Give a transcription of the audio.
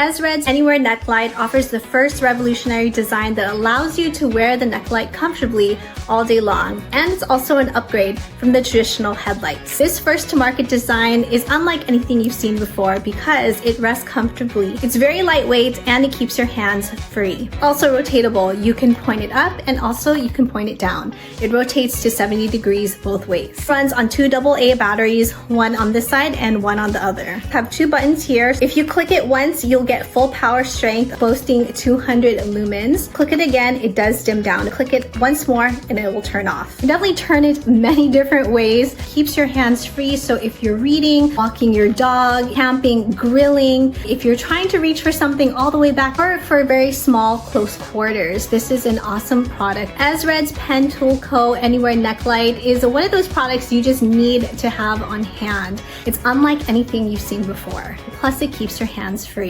EZRED's ANYWEAR neck light offers the first revolutionary design that allows you to wear the neck light comfortably all day long, and it's also an upgrade from the traditional headlights. This first-to-market design is unlike anything you've seen before because it rests comfortably. It's very lightweight and it keeps your hands free. Also rotatable, you can point it up and also you can point it down. It rotates to 70 degrees both ways. It runs on 2 AA batteries, one on this side and one on the other. Have 2 buttons here. If you click it once, you'll get full power strength, boasting 200 lumens. Click it again, it does dim down. Click it once more and it will turn off. You can definitely turn it many different ways. Keeps your hands free, so if you're reading, walking your dog, camping, grilling, if you're trying to reach for something all the way back, or for very small close quarters, this is an awesome product. EZRED's Pen Tool Co. ANYWEAR neck light is one of those products you just need to have on hand. It's unlike anything you've seen before. Plus it keeps your hands free.